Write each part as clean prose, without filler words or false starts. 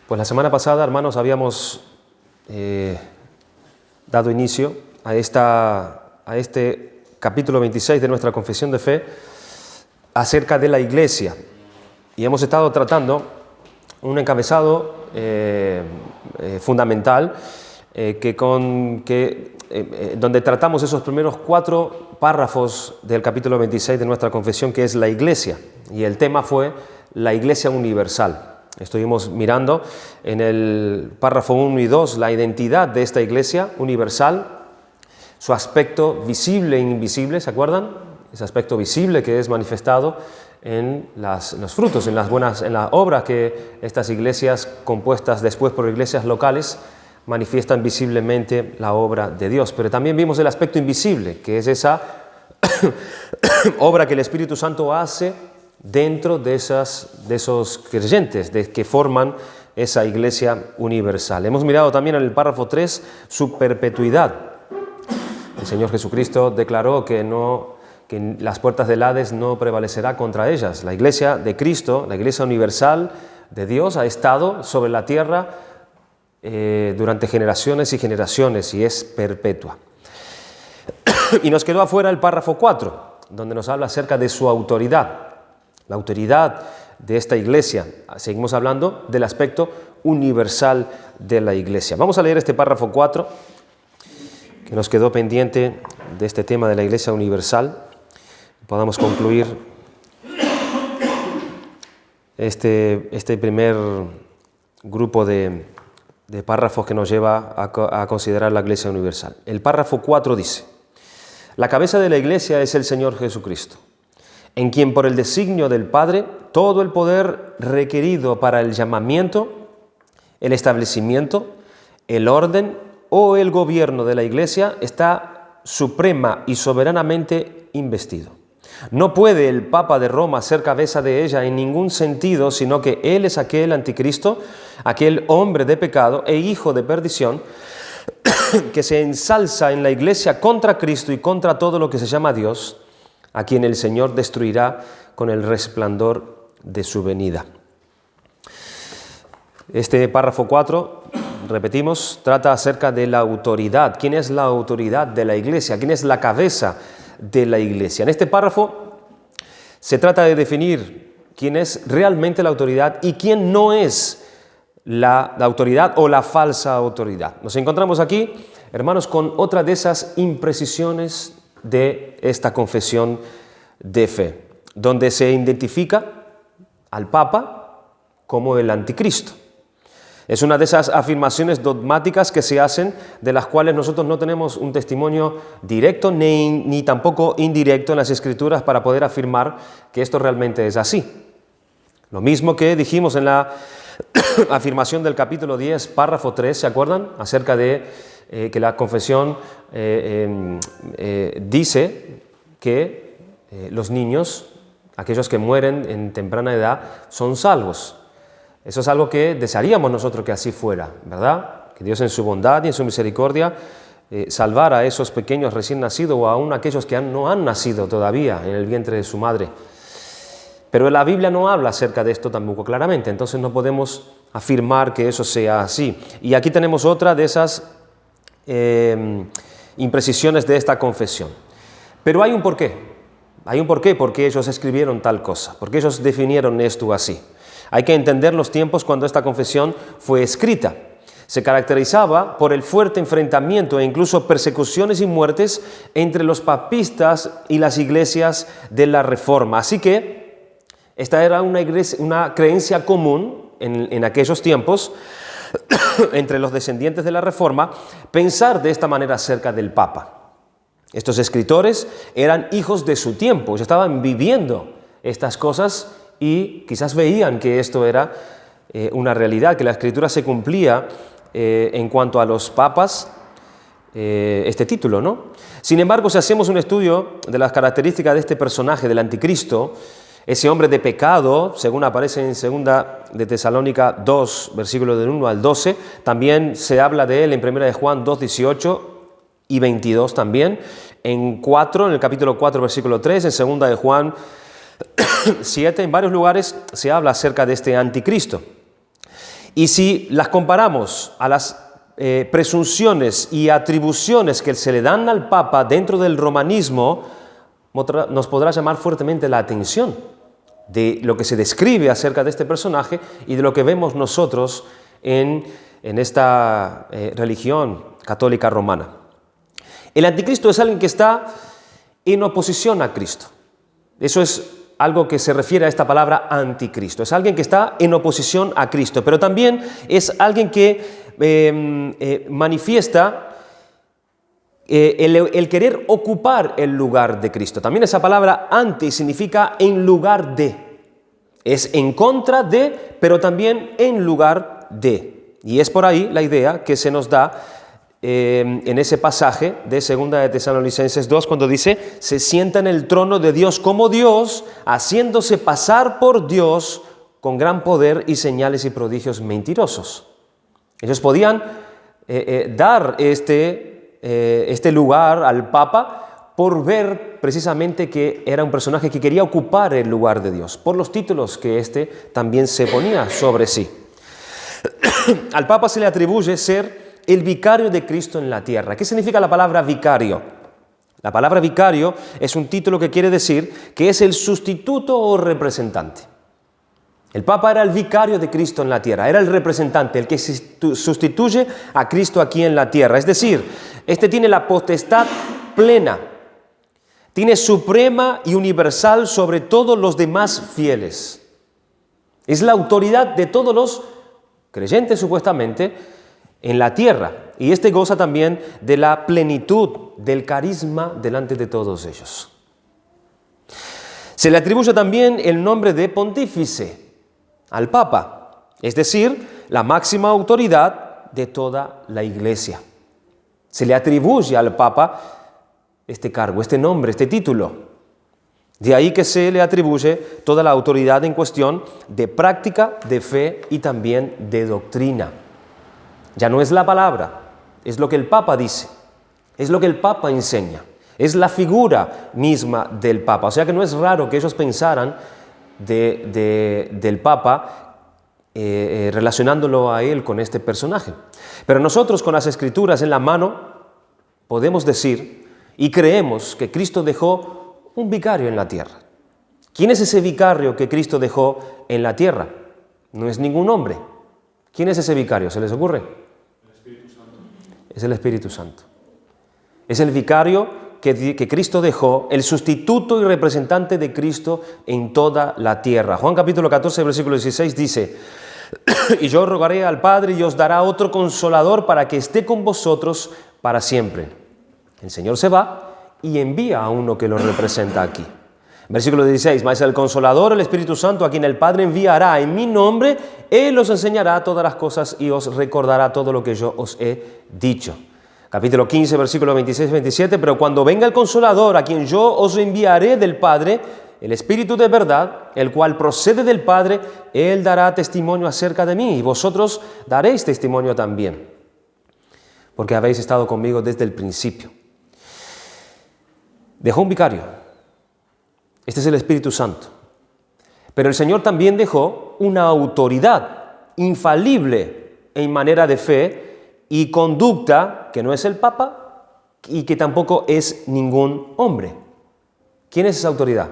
Pues la semana pasada, hermanos, habíamos dado inicio a este capítulo 26 de nuestra Confesión de Fe acerca de la Iglesia. Y hemos estado tratando un encabezado fundamental donde tratamos esos primeros 4 párrafos del capítulo 26 de nuestra confesión, que es la Iglesia. Y el tema fue la Iglesia universal. Estuvimos mirando en el párrafo 1 y 2 la identidad de esta Iglesia universal, su aspecto visible e invisible, ¿se acuerdan? Ese aspecto visible que es manifestado en los frutos, en las obras que estas iglesias, compuestas después por iglesias locales, manifiestan visiblemente la obra de Dios. Pero también vimos el aspecto invisible, que es esa obra que el Espíritu Santo hace dentro de esos creyentes que forman esa iglesia universal. Hemos mirado también en el párrafo 3 su perpetuidad. El Señor Jesucristo declaró que las puertas del Hades no prevalecerá contra ellas. La iglesia de Cristo, la iglesia universal de Dios, ha estado sobre la tierra durante generaciones y generaciones y es perpetua. Y nos quedó afuera el párrafo 4, donde nos habla acerca de su autoridad, la autoridad de esta iglesia. Seguimos hablando del aspecto universal de la iglesia. Vamos a leer este párrafo 4, que nos quedó pendiente de este tema de la iglesia universal. Podamos concluir este primer grupo de párrafos que nos lleva a considerar la iglesia universal. El párrafo 4 dice: la cabeza de la iglesia es el Señor Jesucristo, en quien por el designio del Padre todo el poder requerido para el llamamiento, el establecimiento, el orden o el gobierno de la iglesia está suprema y soberanamente investido. No puede el Papa de Roma ser cabeza de ella en ningún sentido, sino que él es aquel anticristo, aquel hombre de pecado e hijo de perdición, que se ensalza en la iglesia contra Cristo y contra todo lo que se llama Dios, a quien el Señor destruirá con el resplandor de su venida. Este párrafo 4, repetimos, trata acerca de la autoridad. ¿Quién es la autoridad de la iglesia? ¿Quién es la cabeza de la iglesia? En este párrafo se trata de definir quién es realmente la autoridad y quién no es la autoridad o la falsa autoridad. Nos encontramos aquí, hermanos, con otra de esas imprecisiones de esta confesión de fe, donde se identifica al Papa como el anticristo. Es una de esas afirmaciones dogmáticas que se hacen, de las cuales nosotros no tenemos un testimonio directo ni tampoco indirecto en las Escrituras para poder afirmar que esto realmente es así. Lo mismo que dijimos en la afirmación del capítulo 10, párrafo 3, ¿se acuerdan? Acerca de que la confesión dice que los niños, aquellos que mueren en temprana edad, son salvos. Eso es algo que desearíamos nosotros que así fuera, ¿verdad? Que Dios en su bondad y en su misericordia salvara a esos pequeños recién nacidos o aún aquellos que no han nacido todavía en el vientre de su madre. Pero la Biblia no habla acerca de esto tampoco claramente, entonces no podemos afirmar que eso sea así. Y aquí tenemos otra de esas imprecisiones de esta confesión. Pero hay un porqué. Hay un porqué porque ellos escribieron tal cosa, porque ellos definieron esto así. Hay que entender los tiempos cuando esta confesión fue escrita. Se caracterizaba por el fuerte enfrentamiento e incluso persecuciones y muertes entre los papistas y las iglesias de la Reforma. Así que esta era una creencia común en aquellos tiempos entre los descendientes de la Reforma, pensar de esta manera acerca del Papa. Estos escritores eran hijos de su tiempo, ellos estaban viviendo estas cosas y quizás veían que esto era una realidad, que la Escritura se cumplía en cuanto a los papas, este título, ¿no? Sin embargo, si hacemos un estudio de las características de este personaje, del anticristo, ese hombre de pecado, según aparece en 2 de Tesalónica 2, versículos del 1 al 12, también se habla de él en 1 de Juan 2, 18 y 22 también, en el capítulo 4, versículo 3, en 2 de Juan 7, en varios lugares se habla acerca de este anticristo. Y si las comparamos a las presunciones y atribuciones que se le dan al Papa dentro del romanismo, nos podrá llamar fuertemente la atención de lo que se describe acerca de este personaje y de lo que vemos nosotros en esta religión católica romana. El anticristo es alguien que está en oposición a Cristo. Eso es algo que se refiere a esta palabra anticristo. Es alguien que está en oposición a Cristo, pero también es alguien que manifiesta el querer ocupar el lugar de Cristo. También esa palabra anti significa en lugar de. Es en contra de, pero también en lugar de. Y es por ahí la idea que se nos da en ese pasaje de 2 de Tesalonicenses 2, cuando dice: se sienta en el trono de Dios como Dios, haciéndose pasar por Dios con gran poder y señales y prodigios mentirosos. Ellos podían dar este lugar al Papa por ver precisamente que era un personaje que quería ocupar el lugar de Dios, por los títulos que también se ponía sobre sí. Al Papa se le atribuye ser el vicario de Cristo en la tierra. ¿Qué significa la palabra vicario? La palabra vicario es un título que quiere decir que es el sustituto o representante. El Papa era el vicario de Cristo en la tierra, era el representante, el que sustituye a Cristo aquí en la tierra. Es decir, tiene la potestad plena, tiene suprema y universal sobre todos los demás fieles. Es la autoridad de todos los creyentes, supuestamente, en la tierra, y goza también de la plenitud del carisma delante de todos ellos. Se le atribuye también el nombre de pontífice al Papa, es decir, la máxima autoridad de toda la Iglesia. Se le atribuye al Papa este cargo, este nombre, este título. De ahí que se le atribuye toda la autoridad en cuestión de práctica, de fe y también de doctrina. Ya no es la palabra, es lo que el Papa dice, es lo que el Papa enseña, es la figura misma del Papa. O sea que no es raro que ellos pensaran del Papa relacionándolo a él con este personaje. Pero nosotros, con las Escrituras en la mano, podemos decir y creemos que Cristo dejó un vicario en la tierra. ¿Quién es ese vicario que Cristo dejó en la tierra? No es ningún hombre. ¿Quién es ese vicario? ¿Se les ocurre? Es el Espíritu Santo. Es el vicario que Cristo dejó, el sustituto y representante de Cristo en toda la tierra. Juan capítulo 14, versículo 16 dice: y yo rogaré al Padre y os dará otro consolador para que esté con vosotros para siempre. El Señor se va y envía a uno que lo representa aquí. Versículo 16, mas el Consolador, el Espíritu Santo, a quien el Padre enviará en mi nombre, Él os enseñará todas las cosas y os recordará todo lo que yo os he dicho. Capítulo 15, versículo 26-27, pero cuando venga el Consolador, a quien yo os enviaré del Padre, el Espíritu de verdad, el cual procede del Padre, Él dará testimonio acerca de mí, y vosotros daréis testimonio también, porque habéis estado conmigo desde el principio. Dejó un vicario. Este es el Espíritu Santo. Pero el Señor también dejó una autoridad infalible en manera de fe y conducta que no es el Papa y que tampoco es ningún hombre. ¿Quién es esa autoridad?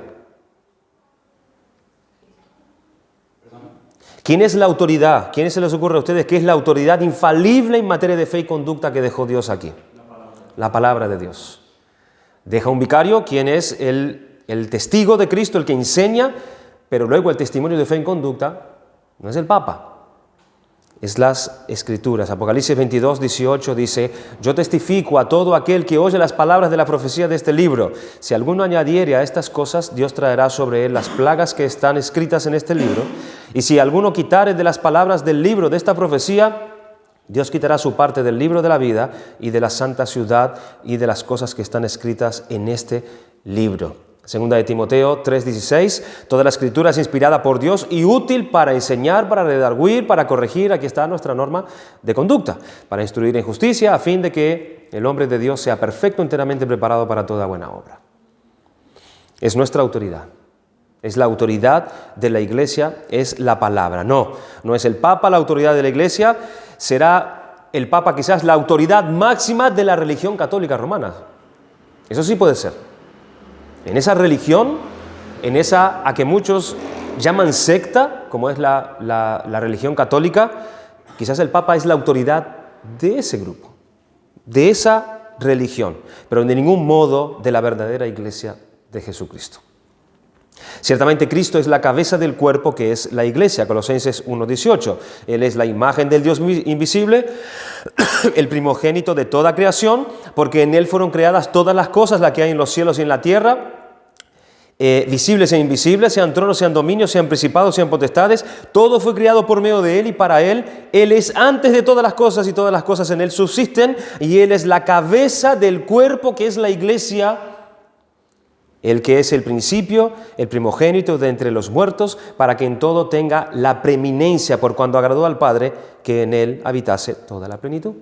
¿Quién es la autoridad? ¿Quién se les ocurre a ustedes que es la autoridad infalible en materia de fe y conducta que dejó Dios aquí? La palabra de Dios. Deja un vicario, quien es el testigo de Cristo, el que enseña, pero luego el testimonio de fe en conducta no es el Papa, es las Escrituras. Apocalipsis 22, 18 dice: yo testifico a todo aquel que oye las palabras de la profecía de este libro. Si alguno añadiere a estas cosas, Dios traerá sobre él las plagas que están escritas en este libro. Y si alguno quitare de las palabras del libro de esta profecía, Dios quitará su parte del libro de la vida y de la santa ciudad y de las cosas que están escritas en este libro. Segunda de Timoteo 3:16, toda la Escritura es inspirada por Dios y útil para enseñar, para redarguir, para corregir. Aquí está nuestra norma de conducta, para instruir en justicia, a fin de que el hombre de Dios sea perfecto, enteramente preparado para toda buena obra. Es nuestra autoridad, es la autoridad de la Iglesia, es la palabra. No es el Papa la autoridad de la Iglesia, será el Papa quizás la autoridad máxima de la religión católica romana. Eso sí puede ser. En esa religión, en esa a que muchos llaman secta, como es la religión católica, quizás el Papa es la autoridad de ese grupo, de esa religión, pero de ningún modo de la verdadera Iglesia de Jesucristo. Ciertamente Cristo es la cabeza del cuerpo que es la Iglesia, Colosenses 1:18. Él es la imagen del Dios invisible, el primogénito de toda creación, porque en Él fueron creadas todas las cosas, las que hay en los cielos y en la tierra, visibles e invisibles, sean tronos, sean dominios, sean principados, sean potestades. Todo fue creado por medio de Él y para Él. Él es antes de todas las cosas y todas las cosas en Él subsisten, y Él es la cabeza del cuerpo que es la Iglesia, el que es el principio, el primogénito de entre los muertos, para que en todo tenga la preeminencia, por cuanto agradó al Padre que en Él habitase toda la plenitud.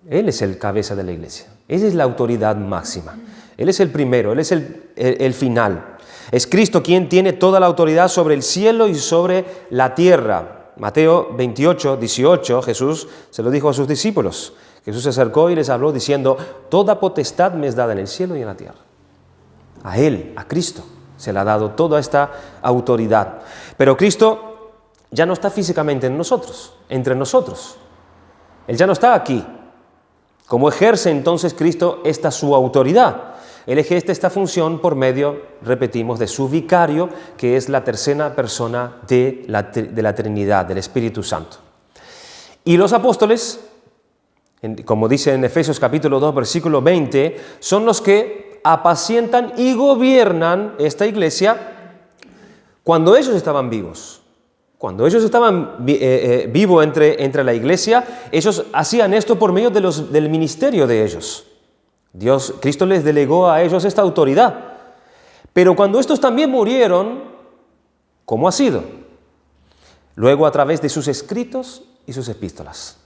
Él es el cabeza de la Iglesia. Esa es la autoridad máxima. Él es el primero, Él es el final. Es Cristo quien tiene toda la autoridad sobre el cielo y sobre la tierra. Mateo 28:18, Jesús se lo dijo a sus discípulos. Jesús se acercó y les habló diciendo: toda potestad me es dada en el cielo y en la tierra. A Él, a Cristo, se le ha dado toda esta autoridad. Pero Cristo ya no está físicamente en nosotros, entre nosotros. Él ya no está aquí. ¿Cómo ejerce entonces Cristo esta su autoridad? Él ejerce esta función por medio, repetimos, de su vicario, que es la tercera persona de la Trinidad, del Espíritu Santo. Y los apóstoles, como dice en Efesios capítulo 2, versículo 20, son los que apacientan y gobiernan esta iglesia cuando ellos estaban vivos. Cuando ellos estaban vivos entre la iglesia, ellos hacían esto por medio del ministerio de ellos. Cristo les delegó a ellos esta autoridad. Pero cuando estos también murieron, ¿cómo ha sido? Luego a través de sus escritos y sus epístolas,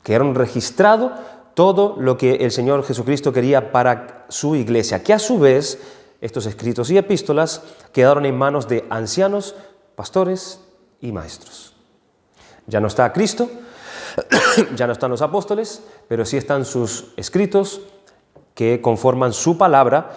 que eran registrado todo lo que el Señor Jesucristo quería para su iglesia, que a su vez estos escritos y epístolas quedaron en manos de ancianos, pastores y maestros. Ya no está Cristo, ya no están los apóstoles, pero sí están sus escritos que conforman su palabra,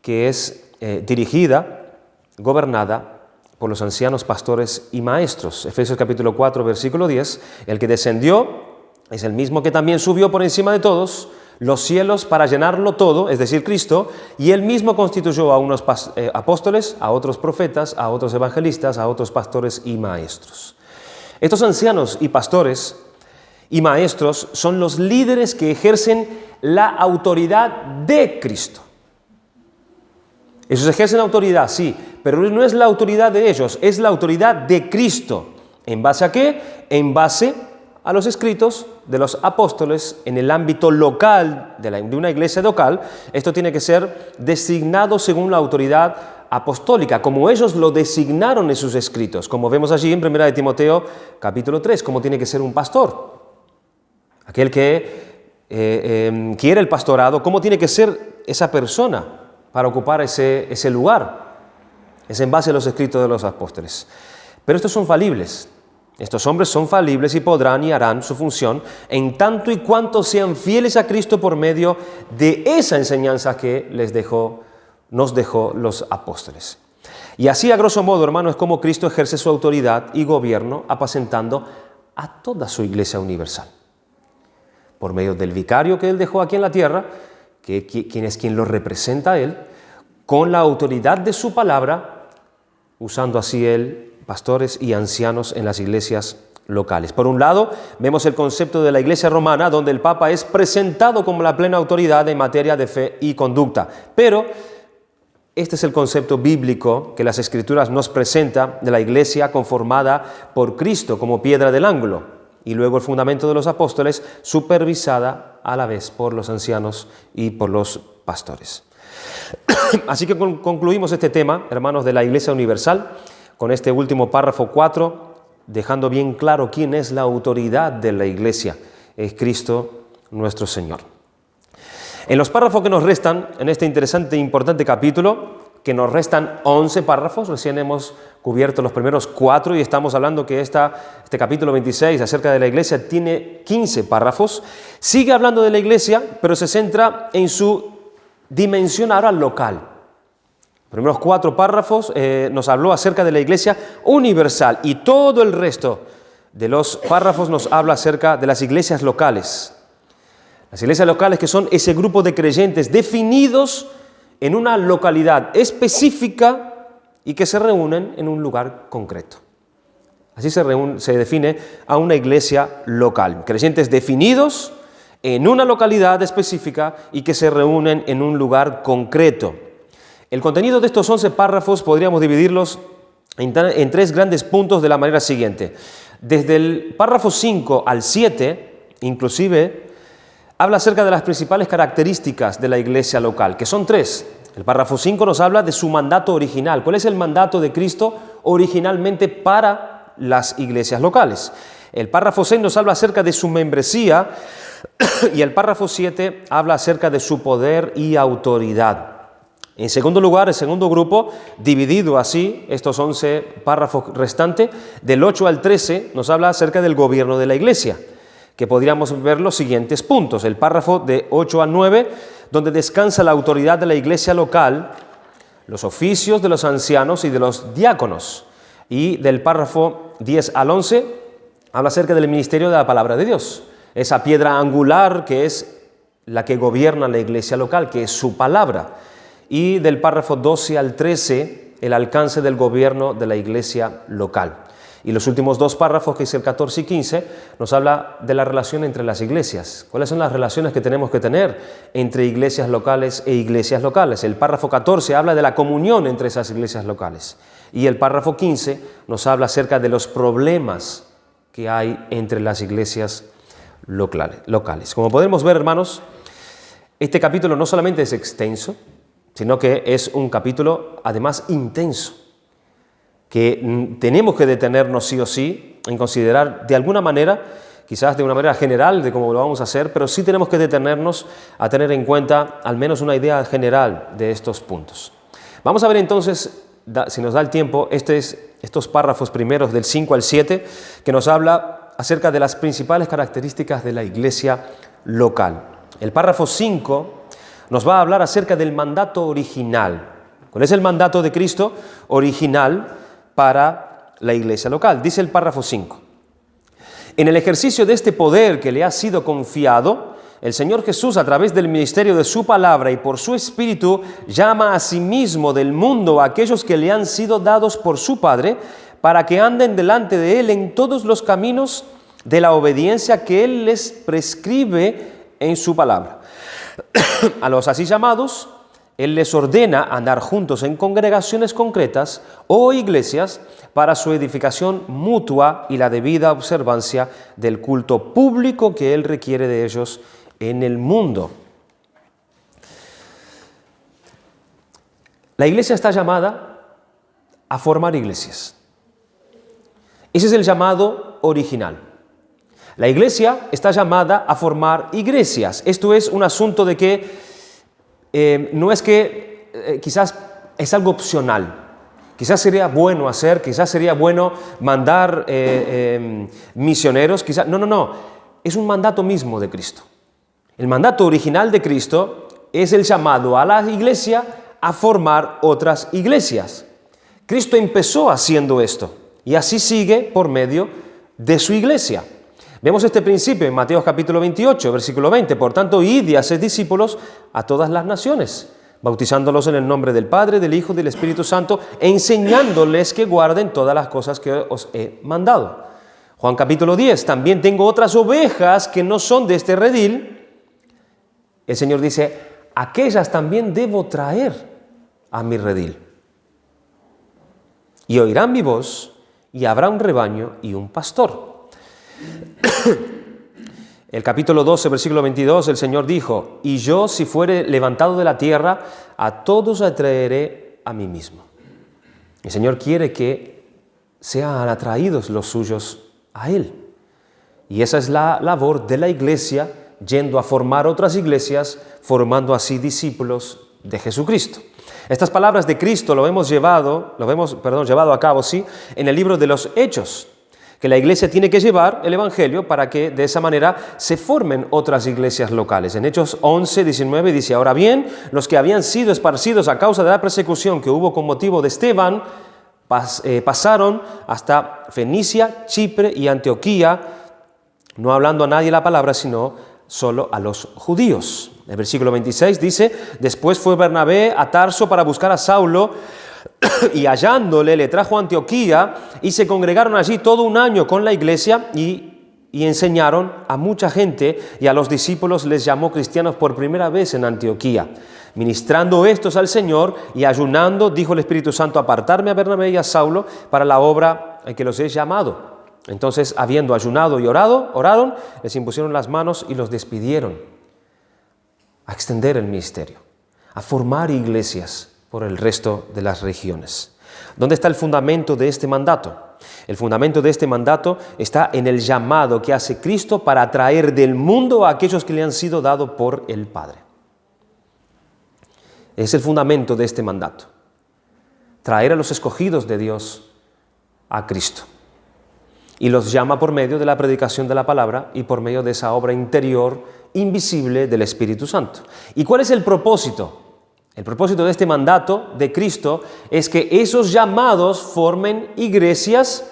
que es dirigida, gobernada por los ancianos, pastores y maestros. Efesios capítulo 4, versículo 10, el que descendió es el mismo que también subió por encima de todos los cielos para llenarlo todo, es decir, Cristo, y Él mismo constituyó a unos apóstoles, a otros profetas, a otros evangelistas, a otros pastores y maestros. Estos ancianos y pastores y maestros son los líderes que ejercen la autoridad de Cristo. Ellos ejercen autoridad, sí, pero no es la autoridad de ellos, es la autoridad de Cristo. ¿En base a qué? En base a los escritos de los apóstoles en el ámbito local de una iglesia local. Esto tiene que ser designado según la autoridad apostólica, como ellos lo designaron en sus escritos, como vemos allí en 1 de Timoteo capítulo 3, cómo tiene que ser un pastor. Aquel que quiere el pastorado, cómo tiene que ser esa persona para ocupar ese lugar. Es en base a los escritos de los apóstoles. Pero estos son falibles. Estos hombres son falibles y podrán y harán su función en tanto y cuanto sean fieles a Cristo por medio de esa enseñanza que nos dejó los apóstoles. Y así, a grosso modo, hermano, es como Cristo ejerce su autoridad y gobierno apacentando a toda su iglesia universal. Por medio del vicario que Él dejó aquí en la tierra, quien es quien lo representa a Él, con la autoridad de su palabra, usando así Él pastores y ancianos en las iglesias locales. Por un lado, vemos el concepto de la iglesia romana, donde el Papa es presentado como la plena autoridad en materia de fe y conducta. Pero este es el concepto bíblico que las Escrituras nos presenta de la iglesia conformada por Cristo como piedra del ángulo, y luego el fundamento de los apóstoles, supervisada a la vez por los ancianos y por los pastores. Así que concluimos este tema, hermanos, de la iglesia universal, con este último párrafo 4, dejando bien claro quién es la autoridad de la iglesia. Es Cristo nuestro Señor. En los párrafos que nos restan, en este interesante e importante capítulo, que nos restan 11 párrafos. Recién hemos cubierto los primeros 4 y estamos hablando que este capítulo 26 acerca de la iglesia tiene 15 párrafos. Sigue hablando de la iglesia, pero se centra en su dimensión ahora local. Los primeros 4 párrafos nos habló acerca de la iglesia universal y todo el resto de los párrafos nos habla acerca de las iglesias locales. Las iglesias locales, que son ese grupo de creyentes definidos en una localidad específica y que se reúnen en un lugar concreto. Así se define a una iglesia local. Creyentes definidos en una localidad específica y que se reúnen en un lugar concreto. El contenido de estos 11 párrafos podríamos dividirlos en 3 grandes puntos de la manera siguiente. Desde el párrafo 5 al 7, inclusive, habla acerca de las principales características de la iglesia local, que son 3. El párrafo 5 nos habla de su mandato original. ¿Cuál es el mandato de Cristo originalmente para las iglesias locales? El párrafo 6 nos habla acerca de su membresía y el párrafo 7 habla acerca de su poder y autoridad. En segundo lugar, el segundo grupo, dividido así, estos 11 párrafos restantes, del 8 al 13 nos habla acerca del gobierno de la iglesia, que podríamos ver los siguientes puntos. El párrafo de 8 al 9, donde descansa la autoridad de la iglesia local, los oficios de los ancianos y de los diáconos. Y del párrafo 10 al 11, habla acerca del ministerio de la palabra de Dios, esa piedra angular que es la que gobierna la iglesia local, que es su palabra. Y del párrafo 12 al 13, el alcance del gobierno de la iglesia local. Y los últimos 2 párrafos, que es el 14 y 15, nos habla de la relación entre las iglesias. ¿Cuáles son las relaciones que tenemos que tener entre iglesias locales e iglesias locales? El párrafo 14 habla de la comunión entre esas iglesias locales. Y el párrafo 15 nos habla acerca de los problemas que hay entre las iglesias locales. Como podemos ver, hermanos, este capítulo no solamente es extenso, sino que es un capítulo además intenso, que tenemos que detenernos sí o sí en considerar de alguna manera, quizás de una manera general de cómo lo vamos a hacer, pero sí tenemos que detenernos a tener en cuenta al menos una idea general de estos puntos. Vamos a ver entonces, si nos da el tiempo, estos párrafos primeros del 5 al 7, que nos habla acerca de las principales características de la iglesia local. El párrafo 5 nos va a hablar acerca del mandato original. ¿Cuál es el mandato de Cristo original para la iglesia local? Dice el párrafo 5. En el ejercicio de este poder que le ha sido confiado, el Señor Jesús, a través del ministerio de su palabra y por su Espíritu, llama a sí mismo del mundo a aquellos que le han sido dados por su Padre, para que anden delante de Él en todos los caminos de la obediencia que Él les prescribe en su palabra. A los así llamados, Él les ordena andar juntos en congregaciones concretas o iglesias para su edificación mutua y la debida observancia del culto público que Él requiere de ellos en el mundo. La iglesia está llamada a formar iglesias. Ese es el llamado original. La iglesia está llamada a formar iglesias. Esto es un asunto de que no es que quizás es algo opcional. Quizás sería bueno hacer, quizás sería bueno mandar misioneros. Quizás, no. Es un mandato mismo de Cristo. El mandato original de Cristo es el llamado a la iglesia a formar otras iglesias. Cristo empezó haciendo esto y así sigue por medio de su iglesia. Vemos este principio en Mateo capítulo 28, versículo 20. Por tanto, id y haced discípulos a todas las naciones, bautizándolos en el nombre del Padre, del Hijo y del Espíritu Santo, enseñándoles que guarden todas las cosas que os he mandado. Juan capítulo 10. También tengo otras ovejas que no son de este redil. El Señor dice, aquellas también debo traer a mi redil. Y oirán mi voz, y habrá un rebaño y un pastor. El capítulo 12, versículo 22, el Señor dijo, y yo, si fuere levantado de la tierra, a todos atraeré a mí mismo. El Señor quiere que sean atraídos los suyos a Él. Y esa es la labor de la iglesia, yendo a formar otras iglesias, formando así discípulos de Jesucristo. Estas palabras de Cristo lo hemos llevado a cabo, en el libro de los Hechos, que la iglesia tiene que llevar el Evangelio para que de esa manera se formen otras iglesias locales. En Hechos 11, 19 dice: ahora bien, los que habían sido esparcidos a causa de la persecución que hubo con motivo de Esteban, pasaron hasta Fenicia, Chipre y Antioquía, no hablando a nadie la palabra, sino solo a los judíos. El versículo 26 dice: después fue Bernabé a Tarso para buscar a Saulo, y hallándole le trajo a Antioquía, y se congregaron allí todo un año con la iglesia y enseñaron a mucha gente, y a los discípulos les llamó cristianos por primera vez en Antioquía. Ministrando estos al Señor y ayunando, dijo el Espíritu Santo: apartarme a Bernabé y a Saulo para la obra en que los he llamado. Entonces, habiendo ayunado y oraron, les impusieron las manos y los despidieron a extender el ministerio, a formar iglesias por el resto de las regiones. ¿Dónde está el fundamento de este mandato? El fundamento de este mandato está en el llamado que hace Cristo para atraer del mundo a aquellos que le han sido dados por el Padre. Es el fundamento de este mandato: traer a los escogidos de Dios a Cristo. Y los llama por medio de la predicación de la palabra y por medio de esa obra interior invisible del Espíritu Santo. ¿Y cuál es el propósito? El propósito de este mandato de Cristo es que esos llamados formen iglesias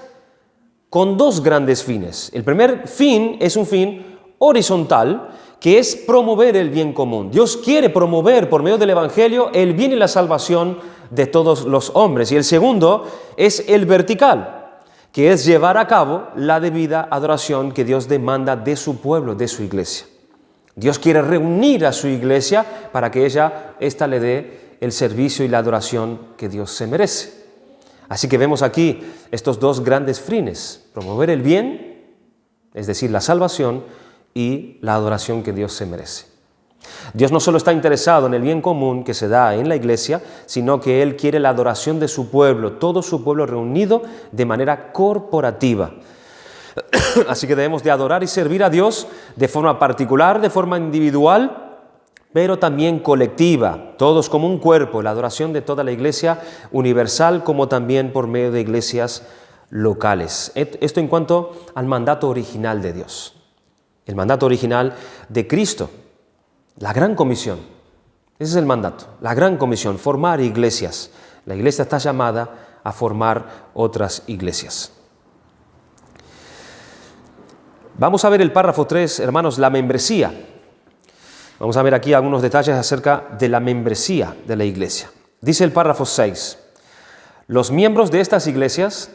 con dos grandes fines. El primer fin es un fin horizontal, que es promover el bien común. Dios quiere promover por medio del Evangelio el bien y la salvación de todos los hombres. Y el segundo es el vertical, que es llevar a cabo la debida adoración que Dios demanda de su pueblo, de su iglesia. Dios quiere reunir a su iglesia para que ésta le dé el servicio y la adoración que Dios se merece. Así que vemos aquí estos dos grandes fines: promover el bien, es decir, la salvación, y la adoración que Dios se merece. Dios no solo está interesado en el bien común que se da en la iglesia, sino que Él quiere la adoración de su pueblo, todo su pueblo reunido de manera corporativa. Así que debemos de adorar y servir a Dios de forma particular, de forma individual, pero también colectiva, todos como un cuerpo, la adoración de toda la iglesia universal, como también por medio de iglesias locales. Esto en cuanto al mandato original de Dios, el mandato original de Cristo, la gran comisión. Ese es el mandato, la gran comisión: formar iglesias. La iglesia está llamada a formar otras iglesias. Vamos a ver el párrafo 3, hermanos, la membresía. Vamos a ver aquí algunos detalles acerca de la membresía de la iglesia. Dice el párrafo 6: los miembros de estas iglesias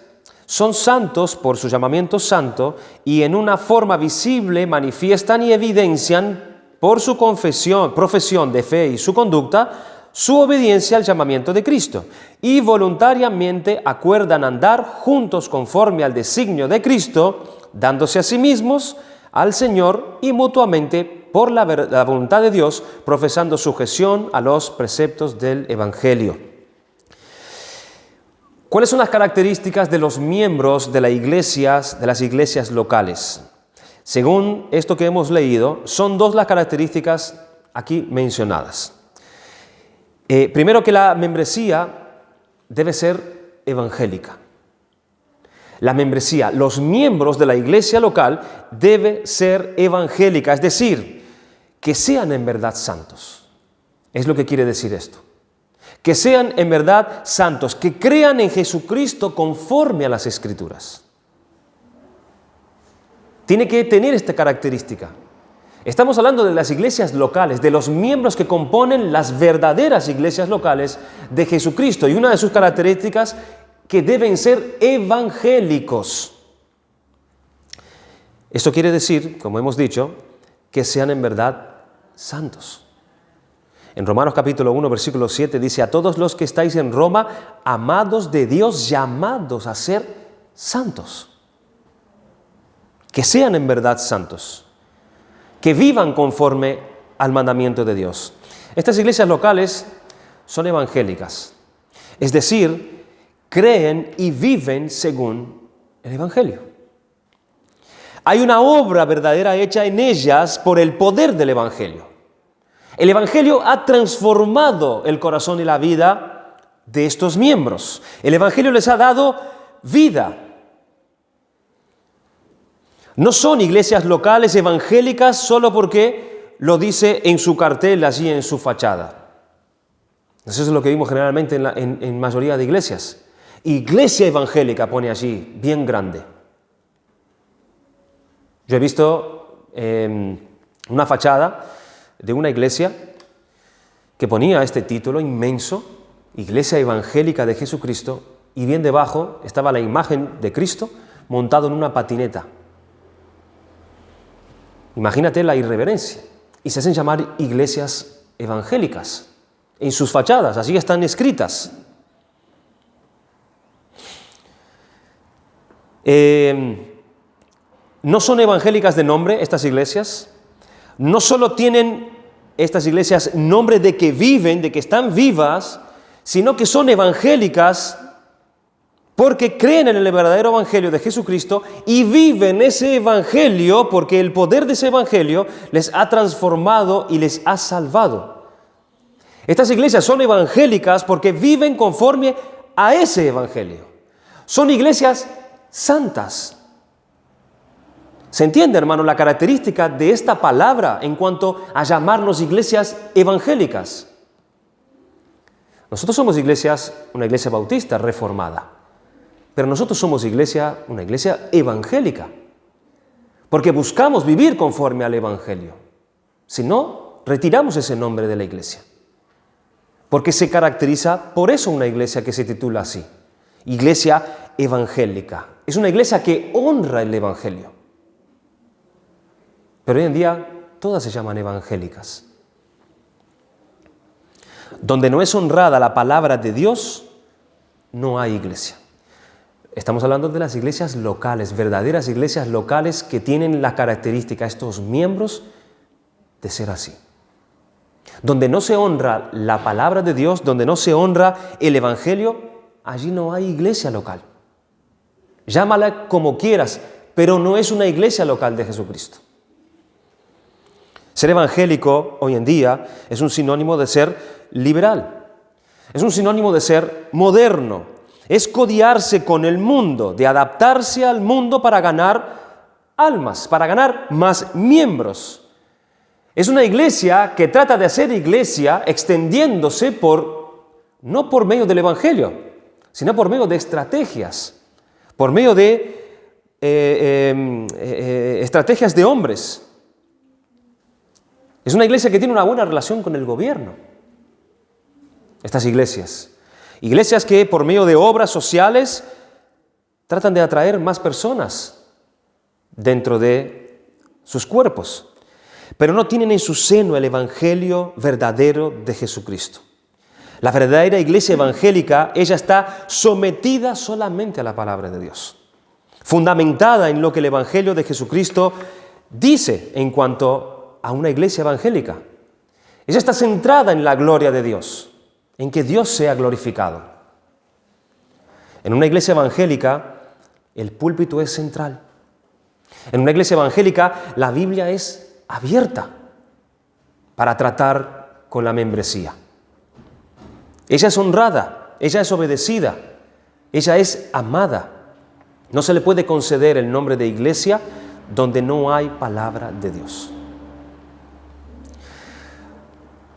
son santos por su llamamiento santo y en una forma visible manifiestan y evidencian por su profesión de fe y su conducta, su obediencia al llamamiento de Cristo, y voluntariamente acuerdan andar juntos conforme al designio de Cristo, dándose a sí mismos al Señor y mutuamente por la voluntad de Dios, profesando sujeción a los preceptos del Evangelio. ¿Cuáles son las características de los miembros de las iglesias locales? Según esto que hemos leído, son dos las características aquí mencionadas. Primero, que la membresía debe ser evangélica. La membresía, los miembros de la iglesia local, debe ser evangélica, es decir, que sean en verdad santos. Es lo que quiere decir esto. Que sean en verdad santos, que crean en Jesucristo conforme a las Escrituras. Tiene que tener esta característica. Estamos hablando de las iglesias locales, de los miembros que componen las verdaderas iglesias locales de Jesucristo. Y una de sus características, que deben ser evangélicos. Esto quiere decir, como hemos dicho, que sean en verdad santos. En Romanos capítulo 1, versículo 7 dice: a todos los que estáis en Roma, amados de Dios, llamados a ser santos. Que sean en verdad santos, que vivan conforme al mandamiento de Dios. Estas iglesias locales son evangélicas, es decir, creen y viven según el Evangelio. Hay una obra verdadera hecha en ellas por el poder del Evangelio. El Evangelio ha transformado el corazón y la vida de estos miembros. El Evangelio les ha dado vida. No son iglesias locales evangélicas solo porque lo dice en su cartel, allí en su fachada. Eso es lo que vimos generalmente en mayoría de iglesias. Iglesia evangélica pone allí, bien grande. Yo he visto una fachada de una iglesia que ponía este título inmenso, Iglesia Evangélica de Jesucristo, y bien debajo estaba la imagen de Cristo montado en una patineta. Imagínate la irreverencia. Y se hacen llamar iglesias evangélicas. En sus fachadas, así están escritas. No son evangélicas de nombre estas iglesias. No solo tienen estas iglesias nombre de que viven, de que están vivas, sino que son evangélicas porque creen en el verdadero evangelio de Jesucristo y viven ese evangelio porque el poder de ese evangelio les ha transformado y les ha salvado. Estas iglesias son evangélicas porque viven conforme a ese evangelio. Son iglesias santas. ¿Se entiende, hermano, la característica de esta palabra en cuanto a llamarnos iglesias evangélicas? Nosotros somos una iglesia bautista reformada, pero nosotros somos una iglesia evangélica, porque buscamos vivir conforme al evangelio. Si no, retiramos ese nombre de la iglesia, porque se caracteriza por eso una iglesia que se titula así, iglesia evangélica. Es una iglesia que honra el evangelio. Pero hoy en día todas se llaman evangélicas. Donde no es honrada la palabra de Dios, no hay iglesia. Estamos hablando de las iglesias locales, verdaderas iglesias locales que tienen la característica, estos miembros, de ser así. Donde no se honra la palabra de Dios, donde no se honra el evangelio, allí no hay iglesia local. Llámala como quieras, pero no es una iglesia local de Jesucristo. Ser evangélico hoy en día es un sinónimo de ser liberal, es un sinónimo de ser moderno, es codiarse con el mundo, de adaptarse al mundo para ganar almas, para ganar más miembros. Es una iglesia que trata de hacer iglesia extendiéndose no por medio del evangelio, sino por medio de estrategias, por medio de estrategias de hombres. Es una iglesia que tiene una buena relación con el gobierno. Estas iglesias que por medio de obras sociales tratan de atraer más personas dentro de sus cuerpos, pero no tienen en su seno el evangelio verdadero de Jesucristo. La verdadera iglesia evangélica, ella está sometida solamente a la palabra de Dios, fundamentada en lo que el evangelio de Jesucristo dice en cuanto a una iglesia evangélica. Ella está centrada en la gloria de Dios, en que Dios sea glorificado. En una iglesia evangélica, el púlpito es central. En una iglesia evangélica, la Biblia es abierta para tratar con la membresía. Ella es honrada, ella es obedecida, ella es amada. No se le puede conceder el nombre de iglesia donde no hay palabra de Dios.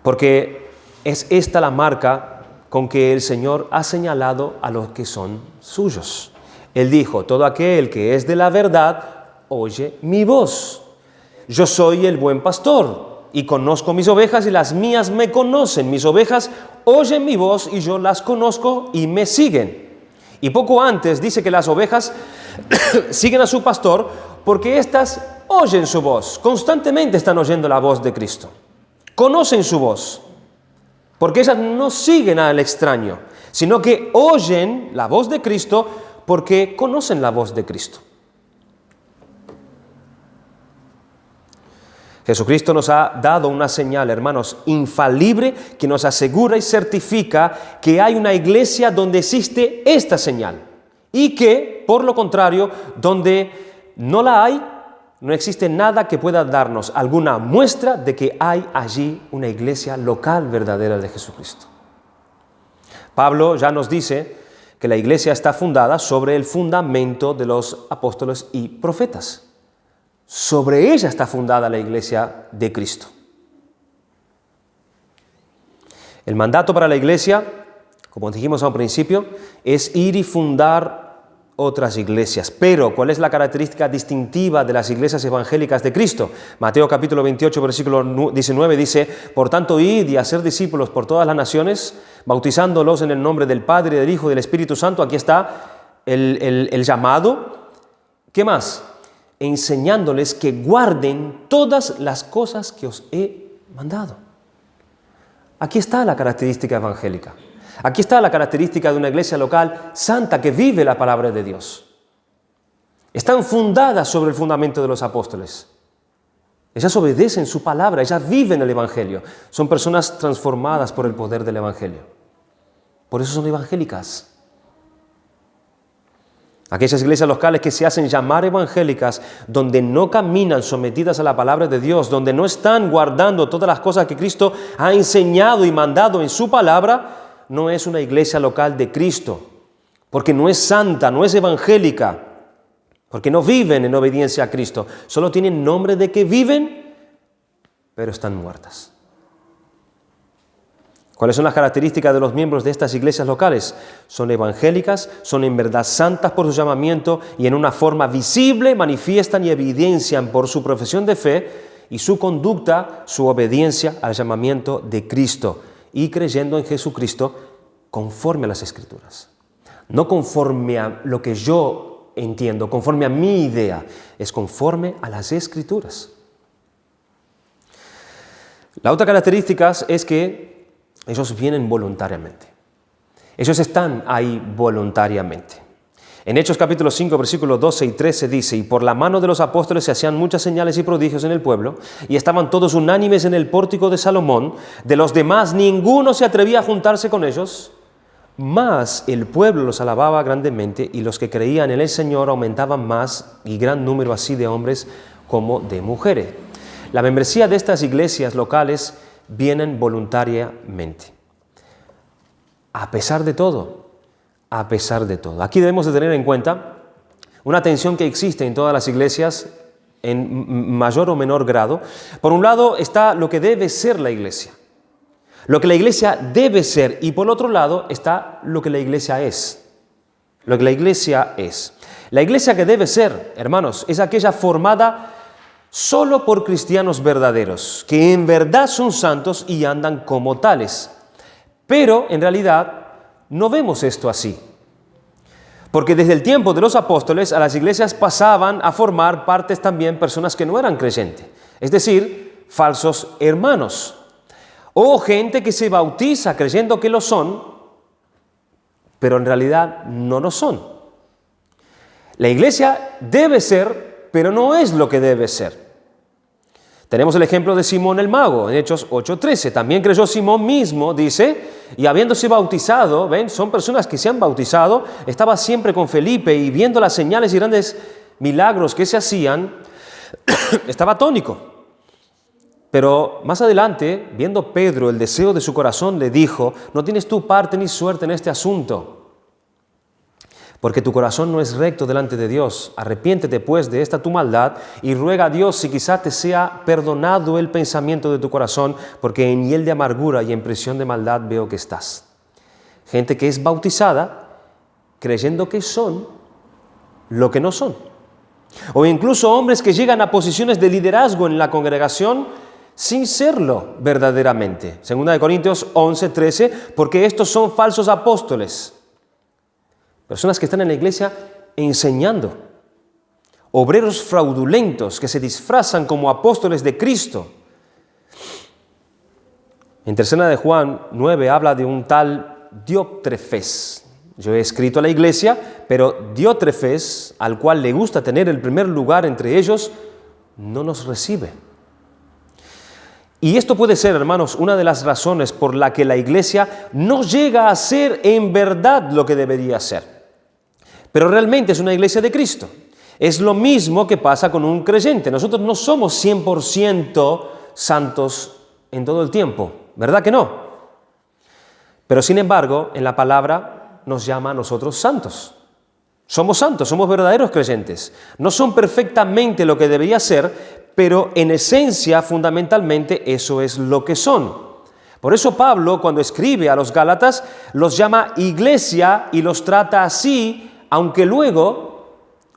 Porque es esta la marca con que el Señor ha señalado a los que son suyos. Él dijo, todo aquel que es de la verdad, oye mi voz. Yo soy el buen pastor y conozco mis ovejas y las mías me conocen. Mis ovejas oyen mi voz y yo las conozco y me siguen. Y poco antes dice que las ovejas siguen a su pastor porque éstas oyen su voz. Constantemente están oyendo la voz de Cristo. Conocen su voz, porque ellas no siguen al extraño, sino que oyen la voz de Cristo porque conocen la voz de Cristo. Jesucristo nos ha dado una señal, hermanos, infalible, que nos asegura y certifica que hay una iglesia donde existe esta señal y que, por lo contrario, donde no la hay, no existe nada que pueda darnos alguna muestra de que hay allí una iglesia local verdadera de Jesucristo. Pablo ya nos dice que la iglesia está fundada sobre el fundamento de los apóstoles y profetas. Sobre ella está fundada la iglesia de Cristo. El mandato para la iglesia, como dijimos a un principio, es ir y fundar otras iglesias. Pero, ¿cuál es la característica distintiva de las iglesias evangélicas de Cristo? Mateo capítulo 28, versículo 19 dice: por tanto, id y hacer discípulos por todas las naciones, bautizándolos en el nombre del Padre, del Hijo y del Espíritu Santo. Aquí está el llamado. ¿Qué más? Enseñándoles que guarden todas las cosas que os he mandado. Aquí está la característica evangélica. Aquí está la característica de una iglesia local santa que vive la palabra de Dios. Están fundadas sobre el fundamento de los apóstoles. Ellas obedecen su palabra, ellas viven el Evangelio. Son personas transformadas por el poder del Evangelio. Por eso son evangélicas. Aquellas iglesias locales que se hacen llamar evangélicas, donde no caminan sometidas a la palabra de Dios, donde no están guardando todas las cosas que Cristo ha enseñado y mandado en su palabra, no es una iglesia local de Cristo, porque no es santa, no es evangélica, porque no viven en obediencia a Cristo. Solo tienen nombre de que viven, pero están muertas. ¿Cuáles son las características de los miembros de estas iglesias locales? Son evangélicas, son en verdad santas por su llamamiento y en una forma visible manifiestan y evidencian por su profesión de fe y su conducta, su obediencia al llamamiento de Cristo y creyendo en Jesucristo conforme a las Escrituras. No conforme a lo que yo entiendo, conforme a mi idea, es conforme a las Escrituras. La otra característica es que ellos vienen voluntariamente. Ellos están ahí voluntariamente. En Hechos capítulo 5, versículos 12 y 13 dice: y por la mano de los apóstoles se hacían muchas señales y prodigios en el pueblo, y estaban todos unánimes en el pórtico de Salomón. De los demás ninguno se atrevía a juntarse con ellos, mas el pueblo los alababa grandemente, y los que creían en el Señor aumentaban más, y gran número así de hombres como de mujeres. La membresía de estas iglesias locales vienen voluntariamente. A pesar de todo. Aquí debemos de tener en cuenta una tensión que existe en todas las iglesias en mayor o menor grado. Por un lado está lo que debe ser la iglesia, lo que la iglesia debe ser, y por otro lado está lo que la iglesia es. Lo que la iglesia es. La iglesia que debe ser, hermanos, es aquella formada solo por cristianos verdaderos, que en verdad son santos y andan como tales. Pero en realidad no vemos esto así. Porque desde el tiempo de los apóstoles a las iglesias pasaban a formar partes también personas que no eran creyentes, es decir, falsos hermanos, o gente que se bautiza creyendo que lo son, pero en realidad no lo son. La iglesia debe ser, pero no es lo que debe ser. Tenemos el ejemplo de Simón el mago en Hechos 8:13. También creyó Simón mismo, dice, y habiéndose bautizado, ven, son personas que se han bautizado, estaba siempre con Felipe y viendo las señales y grandes milagros que se hacían, estaba atónito. Pero más adelante, viendo Pedro el deseo de su corazón, le dijo: no tienes tú parte ni suerte en este asunto, porque tu corazón no es recto delante de Dios. Arrepiéntete pues de esta tu maldad y ruega a Dios si quizá te sea perdonado el pensamiento de tu corazón, porque en hiel de amargura y en prisión de maldad veo que estás. Gente que es bautizada creyendo que son lo que no son. O incluso hombres que llegan a posiciones de liderazgo en la congregación sin serlo verdaderamente. 2 Corintios 11:13, porque estos son falsos apóstoles. Personas que están en la iglesia enseñando. Obreros fraudulentos que se disfrazan como apóstoles de Cristo. En 3 de Juan 9 habla de un tal Diótrefes. Yo he escrito a la iglesia, pero Diótrefes, al cual le gusta tener el primer lugar entre ellos, no nos recibe. Y esto puede ser, hermanos, una de las razones por la que la iglesia no llega a ser en verdad lo que debería ser. Pero realmente es una iglesia de Cristo. Es lo mismo que pasa con un creyente. Nosotros no somos 100% santos en todo el tiempo, ¿verdad que no? Pero sin embargo, en la palabra nos llama a nosotros santos. Somos santos, somos verdaderos creyentes. No son perfectamente lo que debería ser, pero en esencia, fundamentalmente, eso es lo que son. Por eso Pablo, cuando escribe a los Gálatas, los llama iglesia y los trata así, aunque luego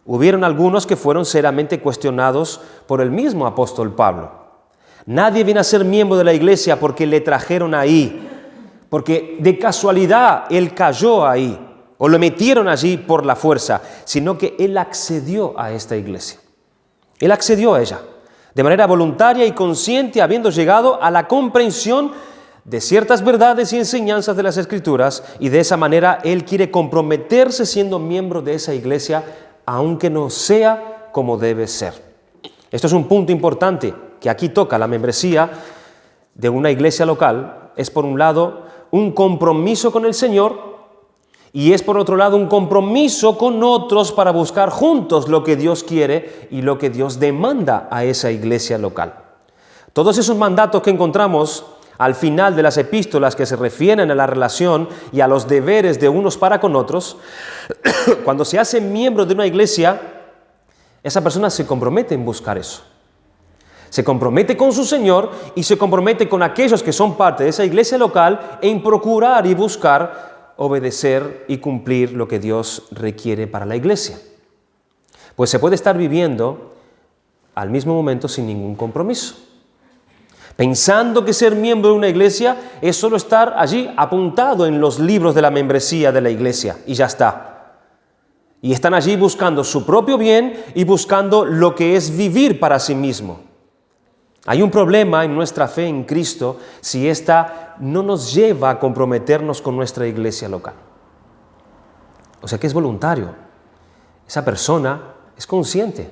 hubieron algunos que fueron seriamente cuestionados por el mismo apóstol Pablo. Nadie viene a ser miembro de la iglesia porque le trajeron ahí, porque de casualidad él cayó ahí o lo metieron allí por la fuerza, sino que él accedió a esta iglesia. Él accedió a ella de manera voluntaria y consciente, habiendo llegado a la comprensión de ciertas verdades y enseñanzas de las Escrituras, y de esa manera él quiere comprometerse siendo miembro de esa iglesia, aunque no sea como debe ser. Esto es un punto importante que aquí toca. La membresía de una iglesia local es, por un lado, un compromiso con el Señor, y es, por otro lado, un compromiso con otros para buscar juntos lo que Dios quiere y lo que Dios demanda a esa iglesia local. Todos esos mandatos que encontramos al final de las epístolas que se refieren a la relación y a los deberes de unos para con otros, cuando se hace miembro de una iglesia, esa persona se compromete en buscar eso. Se compromete con su Señor y se compromete con aquellos que son parte de esa iglesia local en procurar y buscar obedecer y cumplir lo que Dios requiere para la iglesia. Pues se puede estar viviendo al mismo momento sin ningún compromiso, pensando que ser miembro de una iglesia es solo estar allí apuntado en los libros de la membresía de la iglesia y ya está. Y están allí buscando su propio bien y buscando lo que es vivir para sí mismo. Hay un problema en nuestra fe en Cristo si ésta no nos lleva a comprometernos con nuestra iglesia local. O sea que es voluntario. Esa persona es consciente.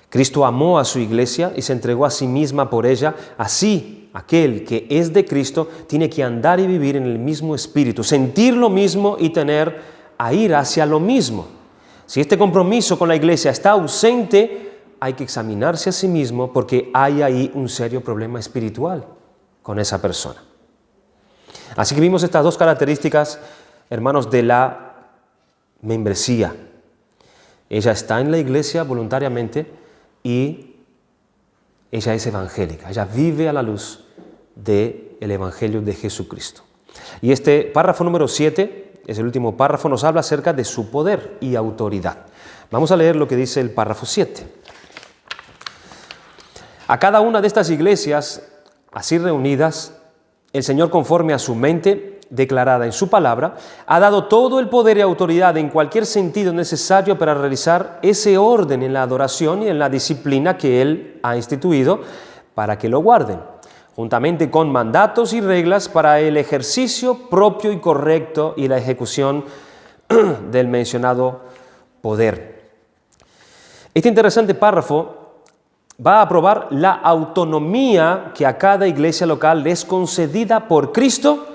Cristo amó a su iglesia y se entregó a sí misma por ella. Así, aquel que es de Cristo tiene que andar y vivir en el mismo espíritu, sentir lo mismo y tener a ir hacia lo mismo. Si este compromiso con la iglesia está ausente, hay que examinarse a sí mismo porque hay ahí un serio problema espiritual con esa persona. Así que vimos estas dos características, hermanos, de la membresía. Ella está en la iglesia voluntariamente y ella es evangélica. Ella vive a la luz del evangelio de Jesucristo. Y este párrafo número 7, es el último párrafo, nos habla acerca de su poder y autoridad. Vamos a leer lo que dice el párrafo 7. A cada una de estas iglesias, así reunidas, el Señor, conforme a su mente declarada en su palabra, ha dado todo el poder y autoridad en cualquier sentido necesario para realizar ese orden en la adoración y en la disciplina que Él ha instituido para que lo guarden, juntamente con mandatos y reglas para el ejercicio propio y correcto y la ejecución del mencionado poder. Este interesante párrafo va a probar la autonomía que a cada iglesia local le es concedida por Cristo,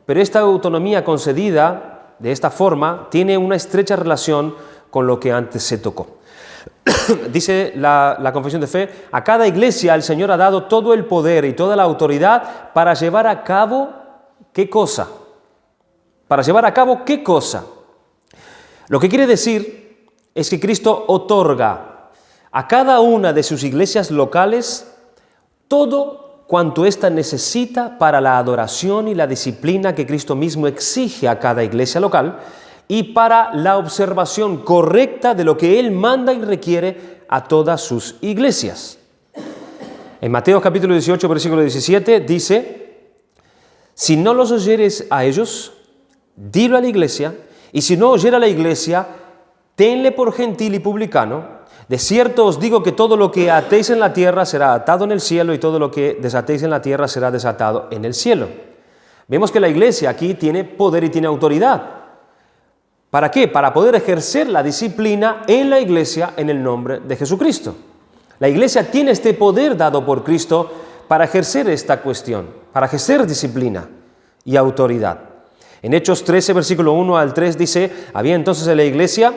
pero esta autonomía concedida de esta forma tiene una estrecha relación con lo que antes se tocó. Dice la confesión de fe: a cada iglesia el Señor ha dado todo el poder y toda la autoridad para llevar a cabo ¿qué cosa? Para llevar a cabo ¿qué cosa? Lo que quiere decir es que Cristo otorga a cada una de sus iglesias locales todo cuanto ésta necesita para la adoración y la disciplina que Cristo mismo exige a cada iglesia local y para la observación correcta de lo que Él manda y requiere a todas sus iglesias. En Mateo capítulo 18, versículo 17 dice: si no los oyeres a ellos, dilo a la iglesia, y si no oyera a la iglesia, tenle por gentil y publicano. De cierto os digo que todo lo que atéis en la tierra será atado en el cielo, y todo lo que desatéis en la tierra será desatado en el cielo. Vemos que la iglesia aquí tiene poder y tiene autoridad. ¿Para qué? Para poder ejercer la disciplina en la iglesia en el nombre de Jesucristo. La iglesia tiene este poder dado por Cristo para ejercer esta cuestión, para ejercer disciplina y autoridad. En Hechos 13, versículo 1 al 3 dice, había entonces en la iglesia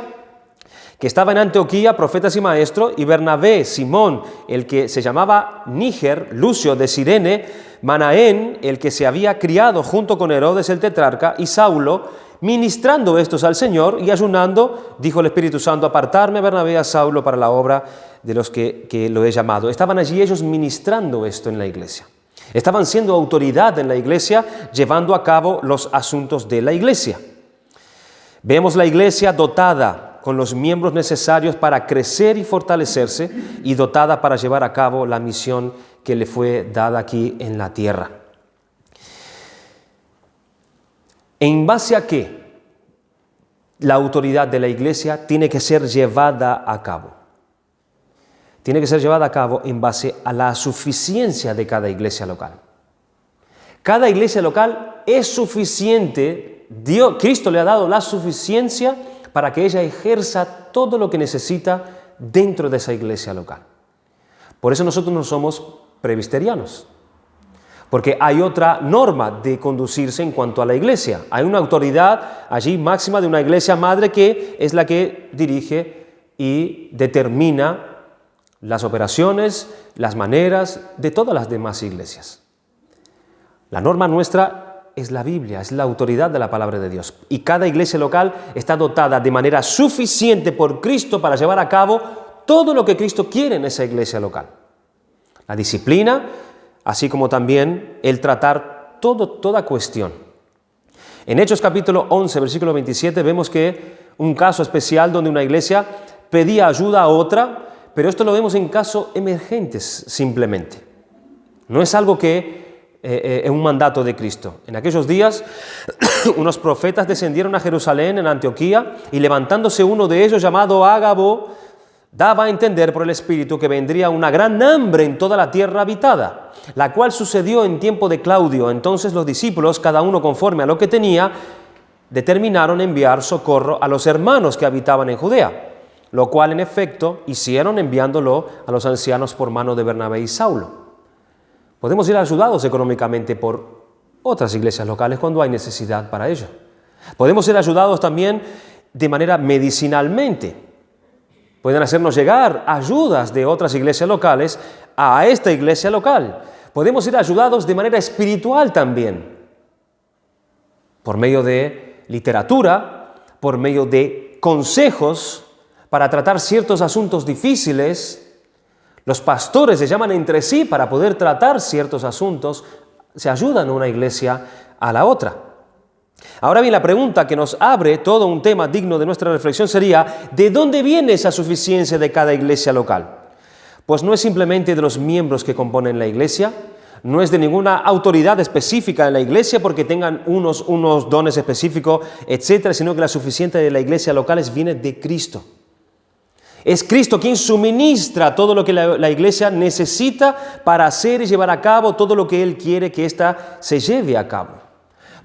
que estaba en Antioquía profetas y maestros, y Bernabé, Simón, el que se llamaba Níger, Lucio de Cirene, Manaén, el que se había criado junto con Herodes el tetrarca, y Saulo, ministrando estos al Señor y ayunando, dijo el Espíritu Santo, apartarme Bernabé a Saulo para la obra de los que lo he llamado. Estaban allí ellos ministrando esto en la iglesia. Estaban siendo autoridad en la iglesia, llevando a cabo los asuntos de la iglesia. Vemos la iglesia dotada con los miembros necesarios para crecer y fortalecerse, y dotada para llevar a cabo la misión que le fue dada aquí en la tierra. ¿En base a qué la autoridad de la iglesia tiene que ser llevada a cabo? Tiene que ser llevada a cabo en base a la suficiencia de cada iglesia local. Cada iglesia local es suficiente. Cristo le ha dado la suficiencia para que ella ejerza todo lo que necesita dentro de esa iglesia local. Por eso nosotros no somos presbiterianos, porque hay otra norma de conducirse en cuanto a la iglesia. Hay una autoridad allí máxima de una iglesia madre que es la que dirige y determina las operaciones, las maneras de todas las demás iglesias. La norma nuestra es la Biblia, es la autoridad de la palabra de Dios. Y cada iglesia local está dotada de manera suficiente por Cristo para llevar a cabo todo lo que Cristo quiere en esa iglesia local. La disciplina, así como también el tratar toda cuestión. En Hechos capítulo 11, versículo 27, vemos que un caso especial donde una iglesia pedía ayuda a otra, pero esto lo vemos en casos emergentes simplemente. No es algo que es un mandato de Cristo. En aquellos días, unos profetas descendieron a Jerusalén, en Antioquía, y levantándose uno de ellos, llamado Ágabo, daba a entender por el Espíritu que vendría una gran hambre en toda la tierra habitada, la cual sucedió en tiempo de Claudio. Entonces los discípulos, cada uno conforme a lo que tenía, determinaron enviar socorro a los hermanos que habitaban en Judea, lo cual en efecto hicieron enviándolo a los ancianos por mano de Bernabé y Saulo. Podemos ser ayudados económicamente por otras iglesias locales cuando hay necesidad para ello. Podemos ser ayudados también de manera medicinalmente. Pueden hacernos llegar ayudas de otras iglesias locales a esta iglesia local. Podemos ser ayudados de manera espiritual también, por medio de literatura, por medio de consejos para tratar ciertos asuntos difíciles. Los pastores se llaman entre sí para poder tratar ciertos asuntos, se ayudan una iglesia a la otra. Ahora bien, la pregunta que nos abre todo un tema digno de nuestra reflexión sería, ¿de dónde viene esa suficiencia de cada iglesia local? Pues no es simplemente de los miembros que componen la iglesia, no es de ninguna autoridad específica en la iglesia porque tengan unos dones específicos, etcétera, sino que la suficiencia de la iglesia local viene de Cristo. Es Cristo quien suministra todo lo que la iglesia necesita para hacer y llevar a cabo todo lo que Él quiere que ésta se lleve a cabo.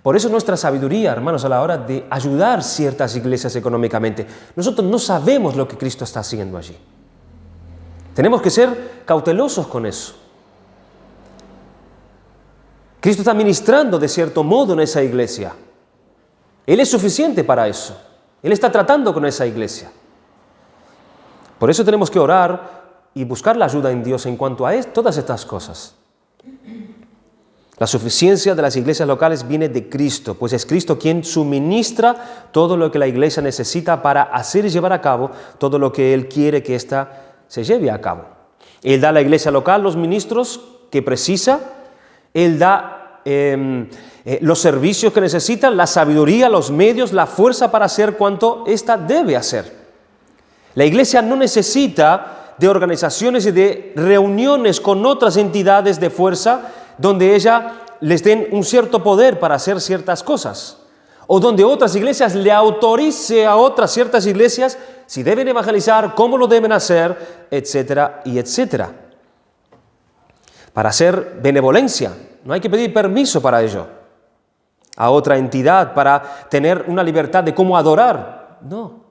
Por eso nuestra sabiduría, hermanos, a la hora de ayudar ciertas iglesias económicamente, nosotros no sabemos lo que Cristo está haciendo allí. Tenemos que ser cautelosos con eso. Cristo está ministrando de cierto modo en esa iglesia. Él es suficiente para eso. Él está tratando con esa iglesia. Por eso tenemos que orar y buscar la ayuda en Dios en cuanto a todas estas cosas. La suficiencia de las iglesias locales viene de Cristo, pues es Cristo quien suministra todo lo que la iglesia necesita para hacer y llevar a cabo todo lo que Él quiere que ésta se lleve a cabo. Él da a la iglesia local los ministros que precisa, Él da los servicios que necesita, la sabiduría, los medios, la fuerza para hacer cuanto ésta debe hacer. La iglesia no necesita de organizaciones y de reuniones con otras entidades de fuerza donde ella les den un cierto poder para hacer ciertas cosas, o donde otras iglesias le autorice a otras ciertas iglesias si deben evangelizar, cómo lo deben hacer, etcétera y etcétera. Para hacer benevolencia, no hay que pedir permiso para ello a otra entidad, para tener una libertad de cómo adorar, no.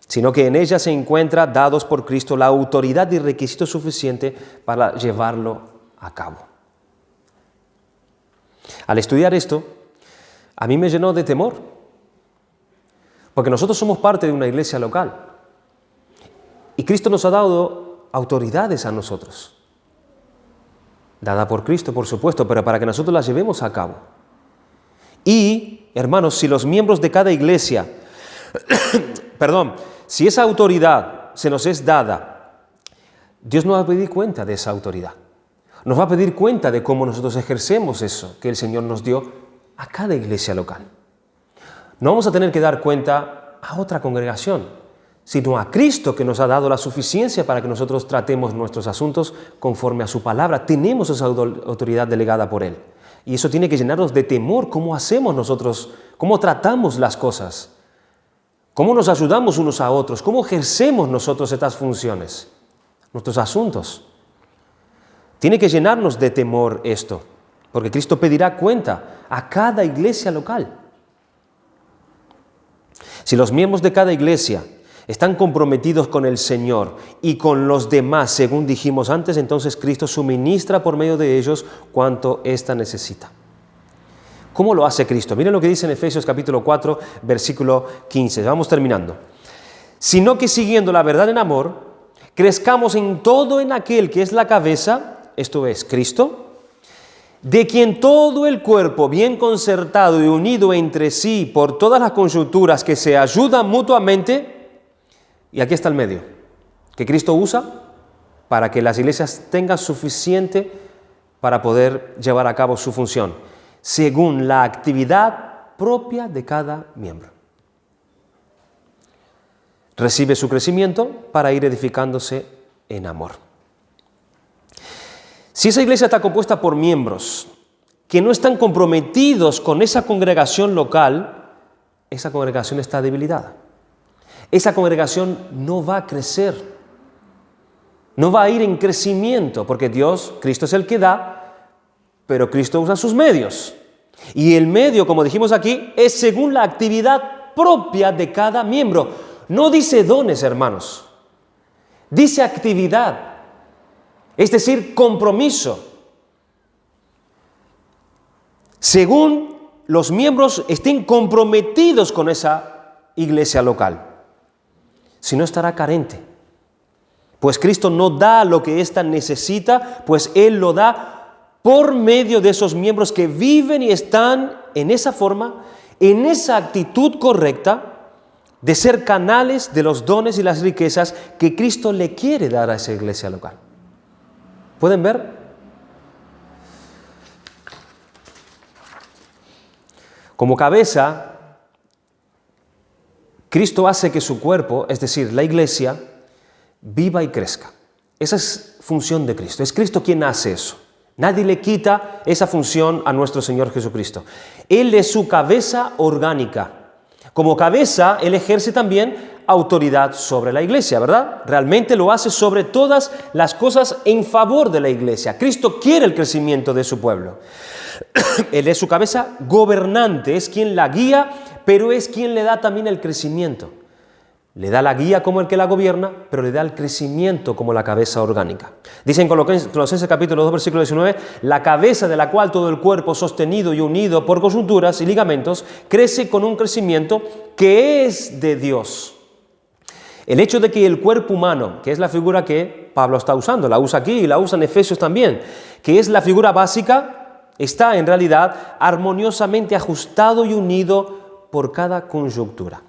Sino que en ella se encuentra, dados por Cristo, la autoridad y requisito suficiente para llevarlo a cabo. Al estudiar esto, a mí me llenó de temor, porque nosotros somos parte de una iglesia local y Cristo nos ha dado autoridades a nosotros, dada por Cristo, por supuesto, pero para que nosotros las llevemos a cabo. Y, hermanos, si los miembros de cada iglesia, si esa autoridad se nos es dada, Dios nos va a pedir cuenta de esa autoridad. Nos va a pedir cuenta de cómo nosotros ejercemos eso que el Señor nos dio a cada iglesia local. No vamos a tener que dar cuenta a otra congregación, sino a Cristo, que nos ha dado la suficiencia para que nosotros tratemos nuestros asuntos conforme a su palabra. Tenemos esa autoridad delegada por Él. Y eso tiene que llenarnos de temor. ¿Cómo hacemos nosotros? ¿Cómo tratamos las cosas? ¿Cómo nos ayudamos unos a otros? ¿Cómo ejercemos nosotros estas funciones? Nuestros asuntos. Tiene que llenarnos de temor esto, porque Cristo pedirá cuenta a cada iglesia local. Si los miembros de cada iglesia están comprometidos con el Señor y con los demás, según dijimos antes, entonces Cristo suministra por medio de ellos cuanto ésta necesita. ¿Cómo lo hace Cristo? Miren lo que dice en Efesios capítulo 4, versículo 15. Vamos terminando. Sino que siguiendo la verdad en amor, crezcamos en todo en aquel que es la cabeza, esto es Cristo, de quien todo el cuerpo, bien concertado y unido entre sí por todas las coyunturas que se ayudan mutuamente. Y aquí está el medio, que Cristo usa para que las iglesias tengan suficiente para poder llevar a cabo su función, según la actividad propia de cada miembro. Recibe su crecimiento para ir edificándose en amor. Si esa iglesia está compuesta por miembros que no están comprometidos con esa congregación local, esa congregación está debilitada. Esa congregación no va a crecer, no va a ir en crecimiento, porque Cristo es el que da, pero Cristo usa sus medios. Y el medio, como dijimos aquí, es según la actividad propia de cada miembro. No dice dones, hermanos, dice actividad, es decir, compromiso. Según los miembros estén comprometidos con esa iglesia local. Si no, estará carente. Pues Cristo no da lo que ésta necesita, pues Él lo da por medio de esos miembros que viven y están en esa forma, en esa actitud correcta de ser canales de los dones y las riquezas que Cristo le quiere dar a esa iglesia local. ¿Pueden ver? Como cabeza, Cristo hace que su cuerpo, es decir, la iglesia, viva y crezca. Esa es función de Cristo. Es Cristo quien hace eso. Nadie le quita esa función a nuestro Señor Jesucristo. Él es su cabeza orgánica. Como cabeza, Él ejerce también autoridad sobre la iglesia, ¿verdad? Realmente lo hace sobre todas las cosas en favor de la iglesia. Cristo quiere el crecimiento de su pueblo. Él es su cabeza gobernante, es quien la guía, pero es quien le da también el crecimiento. Le da la guía como el que la gobierna, pero le da el crecimiento como la cabeza orgánica. Dice en Colosenses capítulo 2, versículo 19, la cabeza de la cual todo el cuerpo, sostenido y unido por coyunturas y ligamentos, crece con un crecimiento que es de Dios. El hecho de que el cuerpo humano, que es la figura que Pablo está usando, la usa aquí y la usa en Efesios también, que es la figura básica, está en realidad armoniosamente ajustado y unido por cada coyuntura.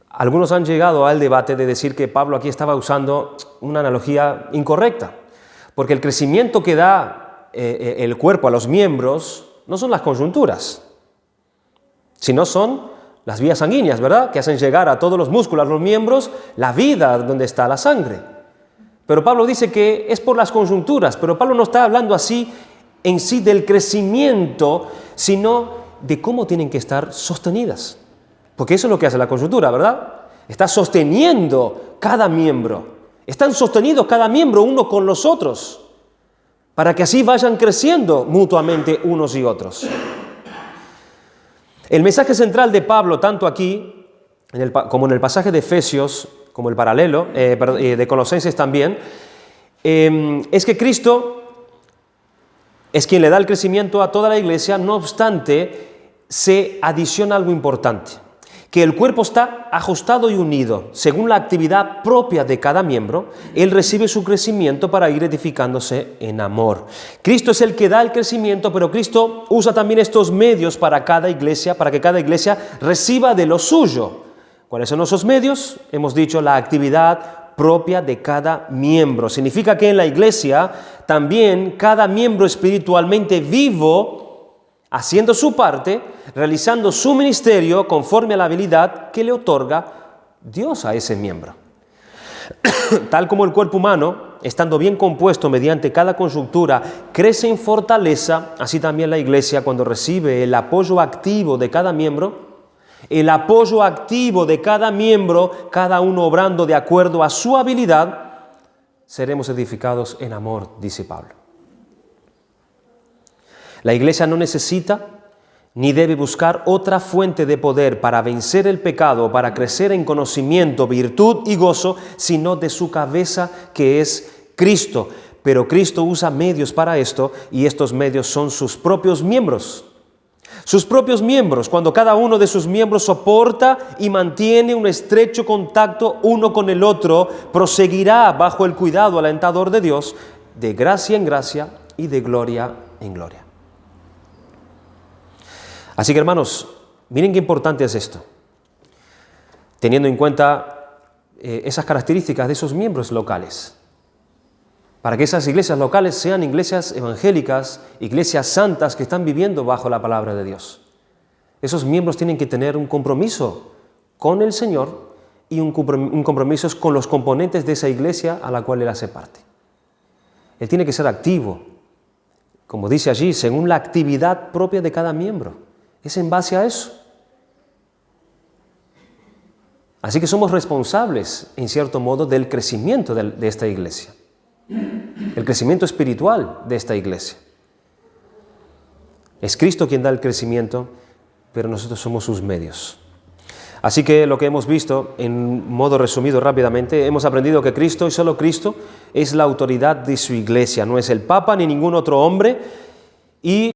Algunos han llegado al debate de decir que Pablo aquí estaba usando una analogía incorrecta, porque el crecimiento que da el cuerpo a los miembros no son las coyunturas, sino son las vías sanguíneas, ¿verdad? Que hacen llegar a todos los músculos, a los miembros, la vida donde está la sangre. Pero Pablo dice que es por las coyunturas, pero Pablo no está hablando así en sí del crecimiento, sino de cómo tienen que estar sostenidas. Porque eso es lo que hace la coyuntura, ¿verdad? Está sosteniendo cada miembro. Están sostenidos cada miembro uno con los otros, para que así vayan creciendo mutuamente unos y otros. El mensaje central de Pablo, tanto aquí como en el pasaje de Efesios, como el paralelo, de Colosenses también, es que Cristo es quien le da el crecimiento a toda la iglesia. No obstante, se adiciona algo importante, que el cuerpo está ajustado y unido. Según la actividad propia de cada miembro, él recibe su crecimiento para ir edificándose en amor. Cristo es el que da el crecimiento, pero Cristo usa también estos medios para cada iglesia, para que cada iglesia reciba de lo suyo. ¿Cuáles son esos medios? Hemos dicho la actividad propia de cada miembro. Significa que en la iglesia también cada miembro espiritualmente vivo, haciendo su parte, realizando su ministerio conforme a la habilidad que le otorga Dios a ese miembro. Tal como el cuerpo humano, estando bien compuesto mediante cada conjuntura, crece en fortaleza, así también la iglesia, cuando recibe el apoyo activo de cada miembro, cada uno obrando de acuerdo a su habilidad, seremos edificados en amor, dice Pablo. La iglesia no necesita ni debe buscar otra fuente de poder para vencer el pecado, para crecer en conocimiento, virtud y gozo, sino de su cabeza, que es Cristo. Pero Cristo usa medios para esto, y estos medios son sus propios miembros. Sus propios miembros, cuando cada uno de sus miembros soporta y mantiene un estrecho contacto uno con el otro, proseguirá bajo el cuidado alentador de Dios, de gracia en gracia y de gloria en gloria. Así que, hermanos, miren qué importante es esto, teniendo en cuenta esas características de esos miembros locales, para que esas iglesias locales sean iglesias evangélicas, iglesias santas que están viviendo bajo la palabra de Dios. Esos miembros tienen que tener un compromiso con el Señor y un compromiso con los componentes de esa iglesia a la cual él hace parte. Él tiene que ser activo, como dice allí, según la actividad propia de cada miembro. Es en base a eso. Así que somos responsables, en cierto modo, del crecimiento de esta iglesia. El crecimiento espiritual de esta iglesia. Es Cristo quien da el crecimiento, pero nosotros somos sus medios. Así que lo que hemos visto, en modo resumido rápidamente, hemos aprendido que Cristo y solo Cristo es la autoridad de su iglesia. No es el Papa ni ningún otro hombre. Y